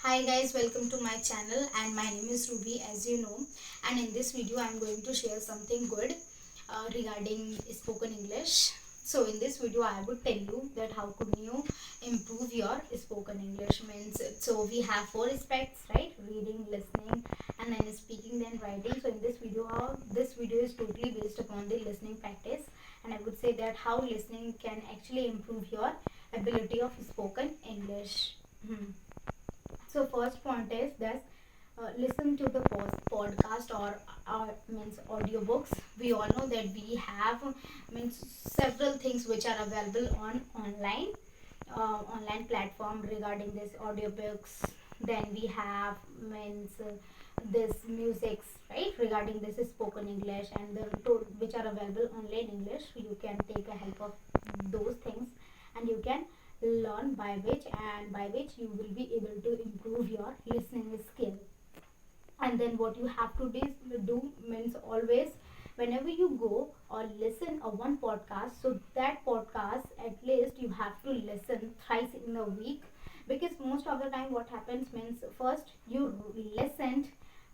Hi guys, welcome to my channel and my name is Ruby, as you know, and in this video I am going to share something good regarding spoken English. So in this video I would tell you that how could you improve your spoken English means. So we have four aspects, right? Reading, listening, and then speaking, then writing. So in this video is totally based upon the listening practice, and I would say that how listening can actually improve your ability of spoken English. So first point is that listen to the podcast or means audiobooks. We all know that we have means several things which are available on online platform regarding this audiobooks. Then we have means this musics, right, regarding this is spoken English, and which are available online English. You can take a help of those things and you can learn by which you will be able to improve your listening skill. And then what you have to do means always whenever you go or listen a one podcast, so that podcast at least you have to listen thrice in a week, because most of the time what happens means first you listened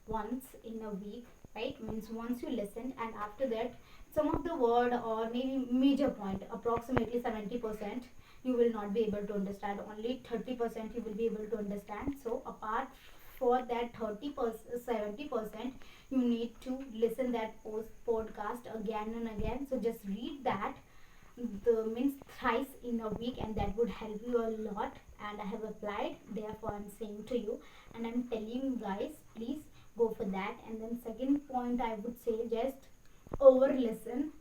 once in a week, right, means once you listen, and after that some of the word or maybe major point, approximately 70% you will not be able to understand, only 30% you will be able to understand. So apart for that 30% 70% you need to listen that podcast again and again. So just read that the means thrice in a week, and that would help you a lot, and I have applied, therefore I'm saying to you and I'm telling you guys, please go for that. And then second point I would say, just over listen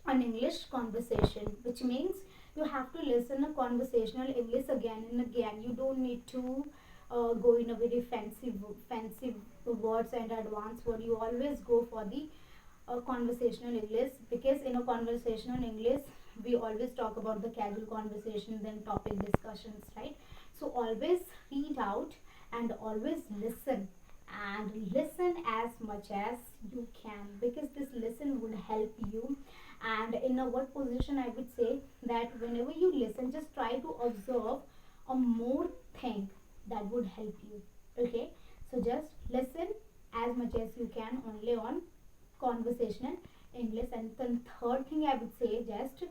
an English conversation, which means you have to listen a conversational English again and again. You don't need to go in a very fancy words and advanced word. You always go for the conversational English, because in a conversational English we always talk about the casual conversation, then topic discussions, right? So always read out and always listen, and listen as much as you can, because this listen would help you. And in a what position I would say that whenever you listen, just try to observe a more thing that would help you. Okay, so just listen as much as you can only on conversational English. And then third thing I would say, just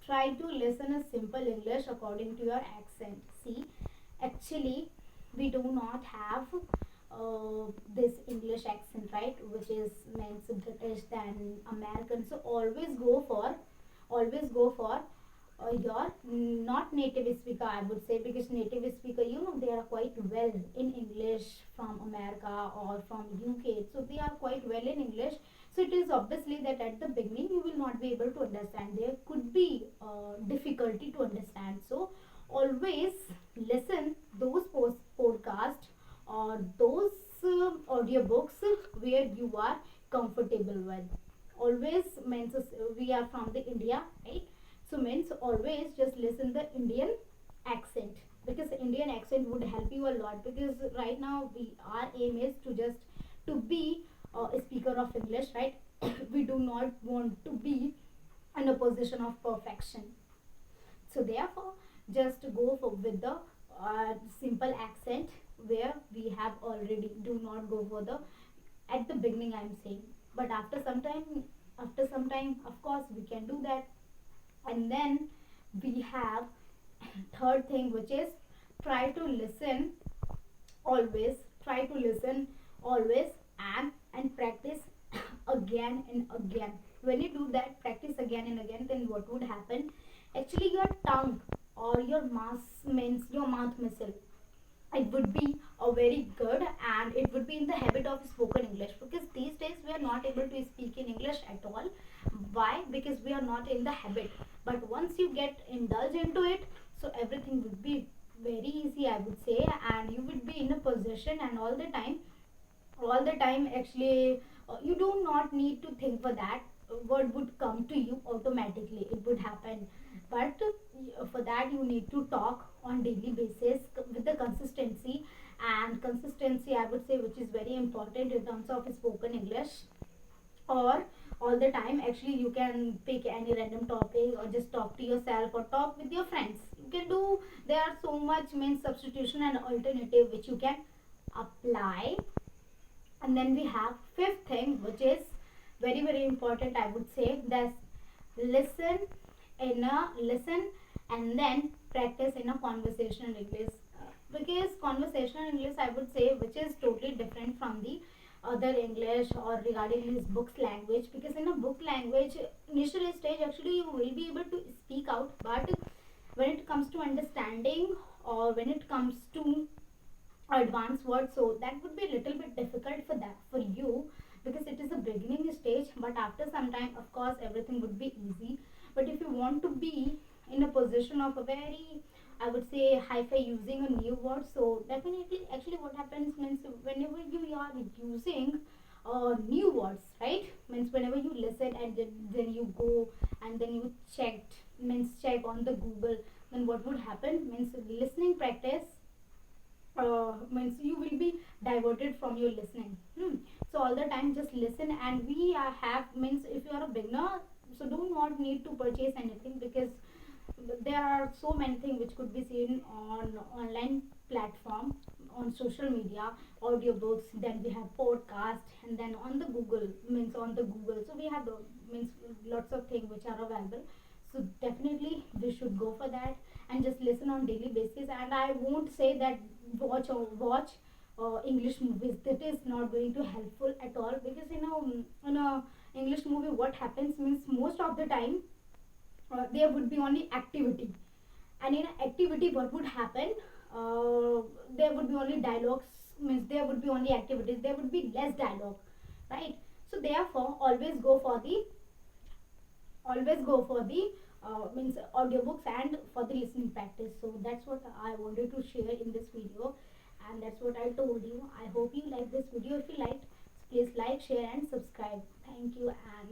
try to listen a simple English according to your accent. See, actually we do not have this English accent, right, which is means British than American. So always go for your not native speaker, I would say, because native speaker, they are quite well in English from America or from UK, so they are quite well in English. So it is obviously that at the beginning you will not be able to understand, there could be difficulty to understand. So always listen those podcast or those audiobooks where you are comfortable with. Always means we are from the India, right? So means always just listen the Indian accent, because Indian accent would help you a lot, because right now our aim is to just to be a speaker of English, right? We do not want to be in a position of perfection. So therefore just go for with the simple accent where we have already. Do not go for the at the beginning, I'm saying, but after some time of course we can do that. And then we have third thing, which is try to listen always, try to listen always, and practice again and again. When you do that, practice again and again, then what would happen, actually your tongue or your mouth muscle, it would be a very good, and it would be in the habit of spoken English, because these days we are not able to speak in English at all. Why? Because we are not in the habit. But once you get indulge into it, so everything would be very easy, I would say, and you would be in a position, and all the time actually you do not need to think for that. Word would come to you automatically, it would happen. But for that you need to talk on daily basis with the consistency, and consistency I would say, which is very important in terms of spoken English. Or all the time actually you can pick any random topic or just talk to yourself or talk with your friends, you can do. There are so much means substitution and alternative which you can apply. And then we have fifth thing, which is very important, I would say. That's listen listen and then practice in a conversational English. Because conversational English, I would say, which is totally different from the other English or regarding this book's language. Because in a book language, initial stage, actually you will be able to speak out, but when it comes to understanding, or when it comes to advanced words, so that would be a little bit difficult for that for you, because it is a beginning stage. But after some time, of course, everything would be easy. But if you want to be in a position of a very, I would say, hi-fi using a new word, so definitely, actually what happens means, whenever you are using new words, right, means whenever you listen and then you go and then you checked, means check on the Google, then what would happen means listening practice means you will be diverted from your listening. So all the time just listen. And we have means, if you are a beginner, so do not need to purchase anything, because there are so many things which could be seen on online platform, on social media, audiobooks, then we have podcast, and then on the Google, means on the Google, so we have the means lots of things which are available. So definitely we should go for that and just listen on daily basis. And I won't say that watch English movies. That is not going to helpful at all, because in a English movie, what happens means, most of the time there would be only activity. And in an activity, what would happen, there would be only dialogues, means there would be only activities, there would be less dialogue, right? So therefore always go for the means audiobooks and for the listening practice. So that's what I wanted to share in this video, and that's what I told you. I hope you like this video. If you liked, please like, share and subscribe. Thank you.